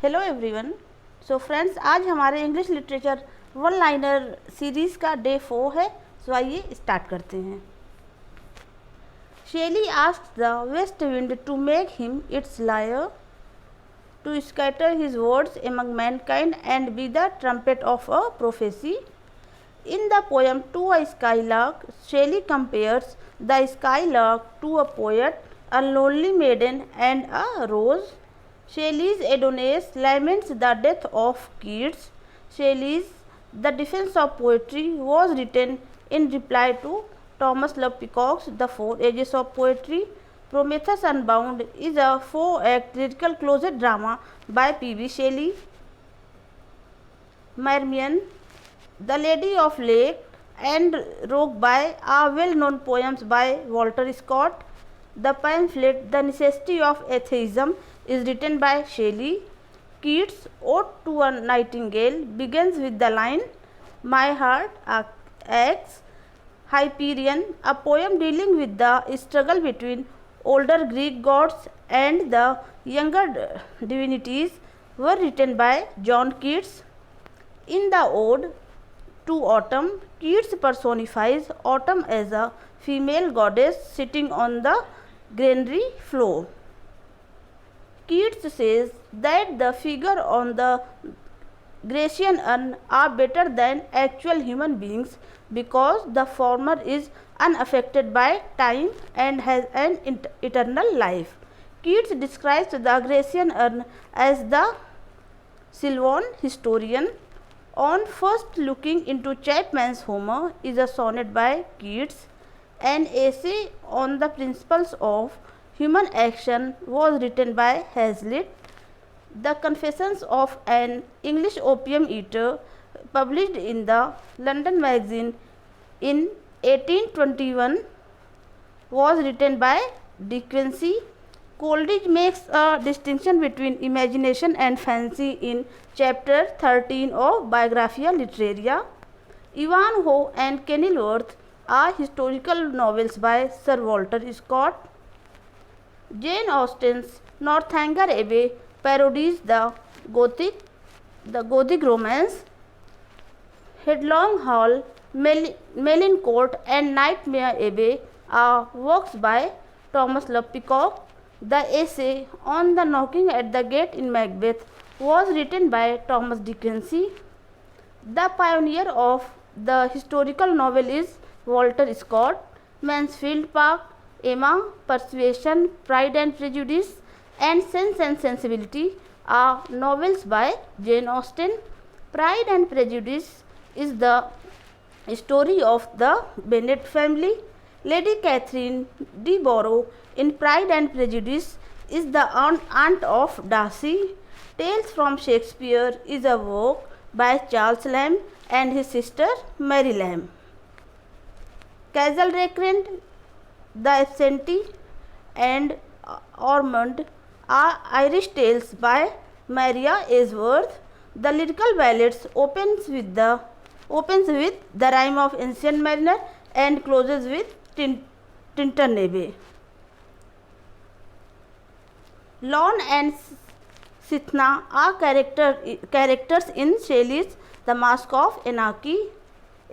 Hello everyone. सो friends, आज हमारे English literature one liner series का डे 4 है। सो आइए स्टार्ट करते हैं। Shelley asks the west wind to make him its lyre, to scatter his words among mankind and be the trumpet of a prophecy. In the poem To a Skylark, Shelley compares the skylark to a poet, a lonely maiden, and a rose. Shelley's Adonais laments the death of Keats. Shelley's The Defense of Poetry was written in reply to Thomas Love Peacock's The Four Ages of Poetry. Prometheus Unbound is a 4-act lyrical closet drama by P.B. Shelley. Marmion, The Lady of Lake, and Rogue By are well-known poems by Walter Scott. The pamphlet The Necessity of Atheism is written by Shelley. Keats' Ode to a Nightingale begins with the line, "My heart aches." Hyperion, a poem dealing with the struggle between older Greek gods and the younger divinities, were written by John Keats. In the Ode to Autumn, Keats personifies autumn as a female goddess sitting on the granary floor. Keats says that the figure on the Grecian urn are better than actual human beings because the former is unaffected by time and has an eternal life. Keats describes the Grecian urn as the Sylvan historian. On first looking into Chapman's Homer is a sonnet by Keats. An essay on the principles of human action was written by Hazlitt. The Confessions of an English Opium Eater, published in the London Magazine in 1821, was written by De Quincey. Coleridge makes a distinction between imagination and fancy in chapter 13 of Biographia Literaria. Ivanhoe and Kenilworth are historical novels by Sir Walter Scott. Jane Austen's Northanger Abbey parodies the Gothic romance. Headlong Hall, Melincourt, and Nightmare Abbey are works by Thomas Love Peacock. The essay on the knocking at the gate in Macbeth was written by Thomas Dickens. The pioneer of the historical novel is Walter Scott. Mansfield Park, Emma, Persuasion, Pride and Prejudice, and Sense and Sensibility are novels by Jane Austen. Pride and Prejudice is the story of the Bennet family. Lady Catherine de Bourgh in Pride and Prejudice is the aunt of Darcy. Tales from Shakespeare is a work by Charles Lamb and his sister Mary Lamb. Castle Rackrent, The Absentee, and Ormond are Irish tales by Maria Ainsworth. The lyrical ballads opens with the rhyme of Ancient Mariner and closes with Tinternebbe. Lorne and Sithna are characters in Shelley's The Mask of Anarchy.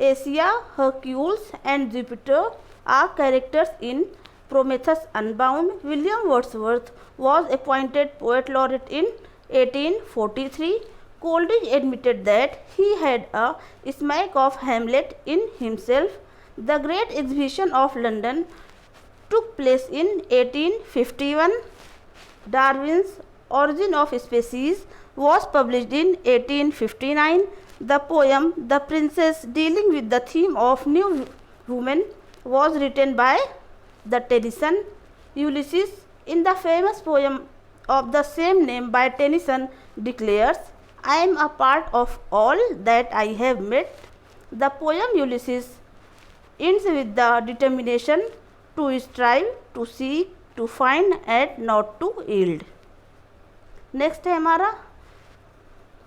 Asia, Hercules, and Jupiter are characters in Prometheus Unbound. William Wordsworth was appointed poet laureate in 1843. Coleridge admitted that he had a smack of Hamlet in himself. The Great Exhibition of London took place in 1851. Darwin's Origin of Species was published in 1859. The poem The Princess, dealing with the theme of new women, was written by Tennyson. Ulysses, in the famous poem of the same name by Tennyson, declares, "I am a part of all that I have met." The poem Ulysses ends with the determination to strive, to seek, to find and not to yield. Next है हमारा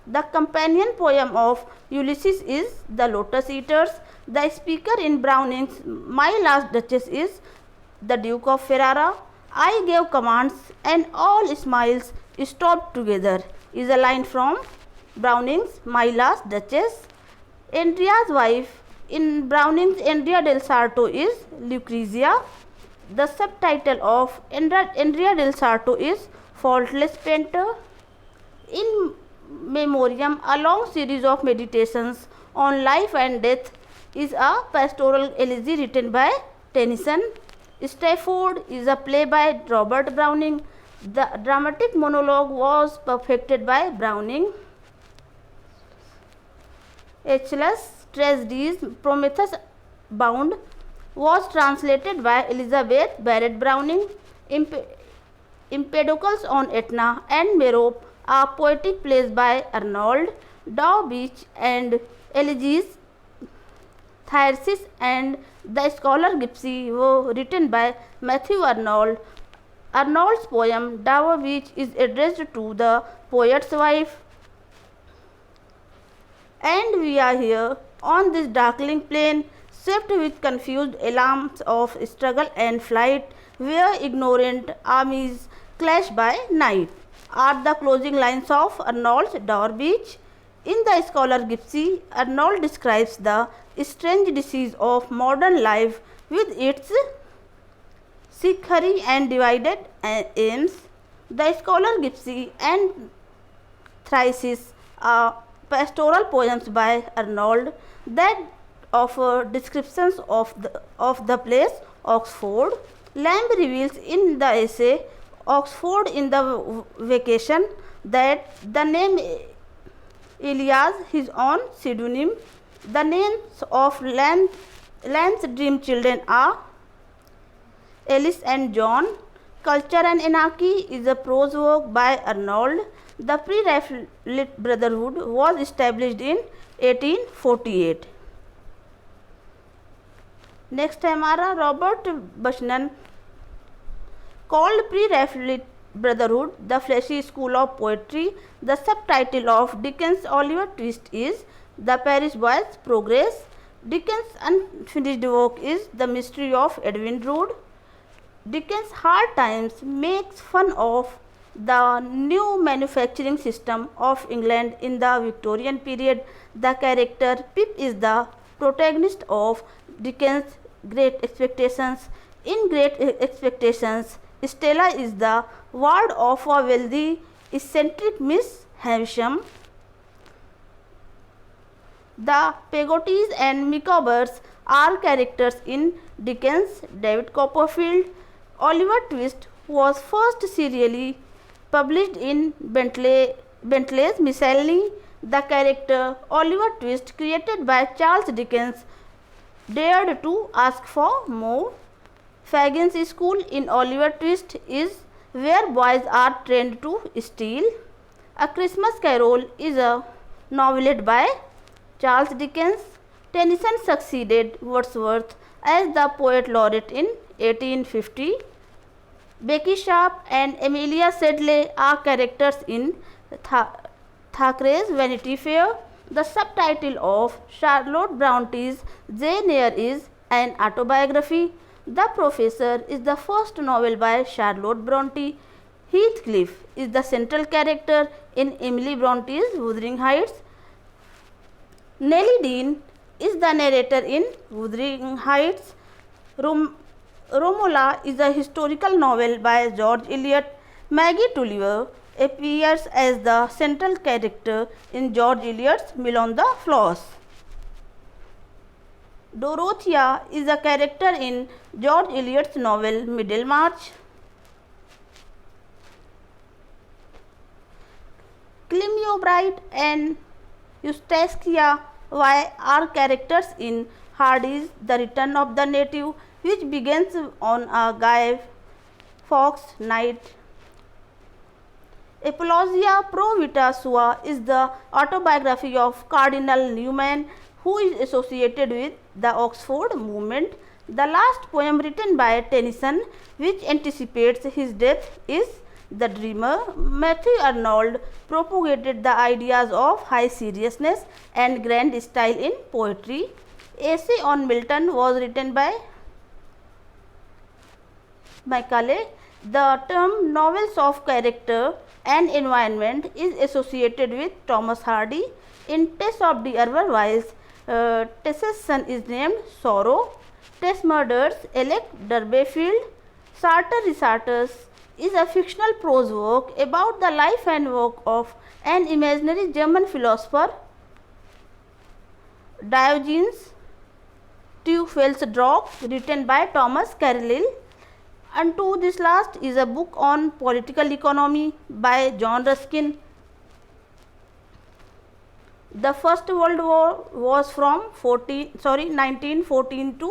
the companion poem of Ulysses is the lotus eaters. The speaker in Browning's my last duchess is the duke of Ferrara. I gave commands and all smiles stopped together. is a line from Browning's My Last Duchess. Andrea's wife in Browning's Andrea del Sarto is Lucrezia. The subtitle of Andrea del Sarto is Faultless Painter. In Memoriam, a long series of meditations on life and death, is a pastoral elegy written by Tennyson. Stafford is a play by Robert Browning. The dramatic monologue was perfected by Browning. Aeschylus' tragedies Prometheus Bound was translated by Elizabeth Barrett Browning. Empedocles on Etna and Merope are poetic plays by Arnold. Dowbeach and Elegies, Thyrsis and The Scholar Gipsy were written by Matthew Arnold. Arnold's poem Dowbeach is addressed to the poet's wife. And we are here on this darkling plain, swept with confused alarms of struggle and flight, where ignorant armies clash by night, are the closing lines of Arnold's Dowbeach. In The Scholar Gipsy, Arnold describes the strange disease of modern life with its sick hurry and divided aims. The Scholar Gipsy and Thyrsis are pastoral poems by Arnold that offer descriptions of the place Oxford. Lamb reveals in the essay Oxford in the Vacation that the name Elias, his own pseudonym. The names of Lamb's dream children are Alice and John. Culture and Anarchy is a prose work by Arnold. The Pre-Raphaelite Brotherhood was established in 1848. Next है हमारा Robert बशनन called Pre-Raphaelite Brotherhood, the fleshy school of poetry. The subtitle of Dickens' Oliver Twist is The Parish Boy's Progress. Dickens' unfinished work is The Mystery of Edwin Drood. Dickens' Hard Times makes fun of the new manufacturing system of England in the Victorian period. The character Pip is the protagonist of Dickens' Great Expectations. In Great Expectations, Stella is the ward of a wealthy, eccentric Miss Havisham. The Peggotties and Micawbers are characters in Dickens' David Copperfield. Oliver Twist was first serially published in Bentley's Miscellany. The character Oliver Twist, created by Charles Dickens, dared to ask for more. Fagin's School in Oliver Twist is where boys are trained to steal. A Christmas Carol is a novelette by Charles Dickens. Tennyson succeeded Wordsworth as the poet laureate in 1850. Becky Sharp and Amelia Sedley are characters in Thackeray's Vanity Fair. The subtitle of Charlotte Bronte's Jane Eyre is an autobiography. The Professor is the first novel by Charlotte Bronte. Heathcliff is the central character in Emily Bronte's Wuthering Heights. Nellie Dean is the narrator in Wuthering Heights. Romola is a historical novel by George Eliot. Maggie Tulliver appears as the central character in George Eliot's Mill on the Floss. Dorothea is a character in George Eliot's novel Middlemarch. Clemio Bright and Eustacia Y are characters in Hardy's The Return of the Native, which begins on a Guy Fawkes night. Apologia Pro Vita Sua is the autobiography of Cardinal Newman, who is associated with the Oxford movement. The last poem written by Tennyson, which anticipates his death, is The Dreamer. Matthew Arnold propagated the ideas of high seriousness and grand style in poetry. Essay on Milton was written by Macaulay. The term novels of character and environment is associated with Thomas Hardy. In Tess of the Otherwise, Tess's son is named Sorrow. Tess murders Alec Durbeyfield. Sartor Resartus is a fictional prose work about the life and work of an imaginary German philosopher, Diogenes Teufelsdrockh, written by Thomas Carlyle. Unto this last is a book on political economy by John Ruskin. The First World War was from 1914 to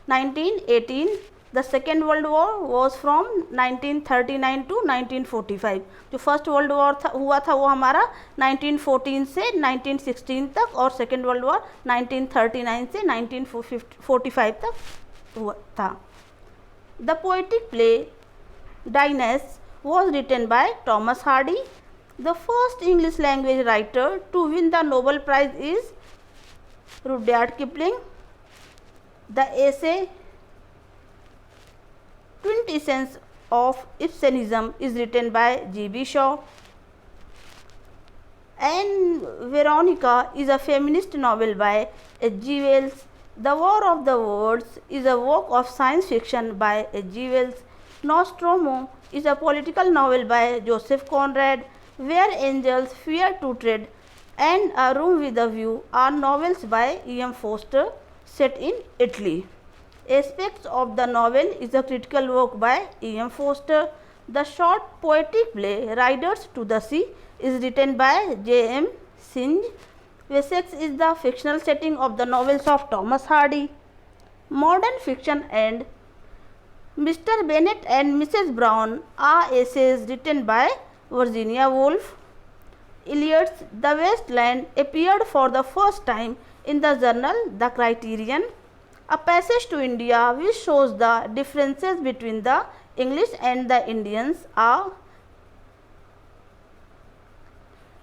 1918. The Second World War was from 1939 to 1945. जो first world war हुआ था वो हमारा 1914 से 1916 तक और second world war 1939 से 1945 तक हुआ था. The poetic play Dynas was written by Thomas Hardy. The first English language writer to win the Nobel Prize is Rudyard Kipling. The essay Quintessence of Ibsenism is written by G.B. Shaw. Anne Veronica is a feminist novel by H.G. Wells. The War of the Worlds is a work of science fiction by H.G. Wells. Nostromo is a political novel by Joseph Conrad. Where Angels Fear to Tread and A Room with a View are novels by E.M. Forster set in Italy. Aspects of the novel is a critical work by E.M. Forster. The short poetic play Riders to the Sea is written by J.M. Synge. Wessex is the fictional setting of the novels of Thomas Hardy. Modern Fiction and Mr. Bennet and Mrs. Brown are essays written by Virginia Woolf. Eliot's The West Land appeared for the first time in the journal The Criterion. A Passage to India, which shows the differences between the English and the Indians are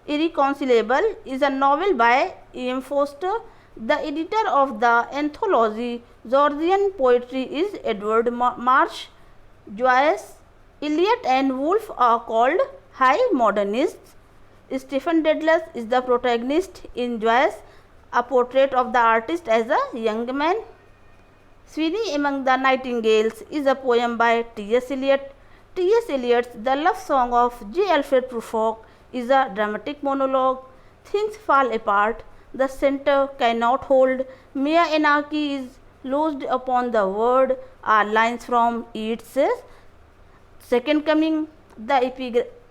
irreconcilable, is a novel by E.M. Forster. The editor of the anthology Georgian Poetry is Edward Marsh. Joyce, Eliot and Woolf are called high modernists. Stephen Dedalus is the protagonist in Joyce, a portrait of the artist as a young man. Sweeney Among the Nightingales is a poem by T.S. Eliot. T.S. Eliot's The Love Song of J. Alfred Prufrock is a dramatic monologue. Things fall apart. The center cannot hold. Mere anarchy is loosed upon the world are lines from Yeats's Second Coming. The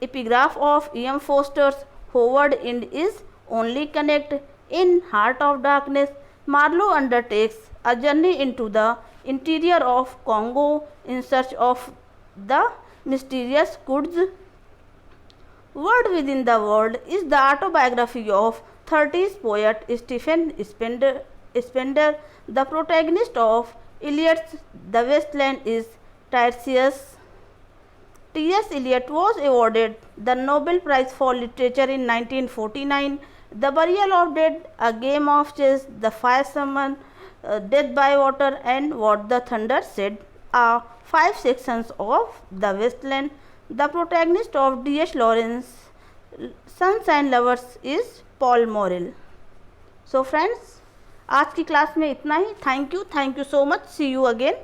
epigraph of E.M. Forster's Howard End is Only Connect. In Heart of Darkness, Marlowe undertakes a journey into the interior of Congo in search of the mysterious goods. Word Within the World is the autobiography of 30s poet Stephen Spender. The protagonist of Eliot's The Westland is Tiresias. T.S. Eliot was awarded the Nobel Prize for Literature in 1949. The Burial of Dead, A Game of Chess, The Fire Summon, Death by Water and What the Thunder Said are 5 sections of The Westland. The protagonist of D.H. Lawrence's Sons and Lovers is Paul Morrell. So friends, आज की class में इतना ही. Thank you so much. See you again.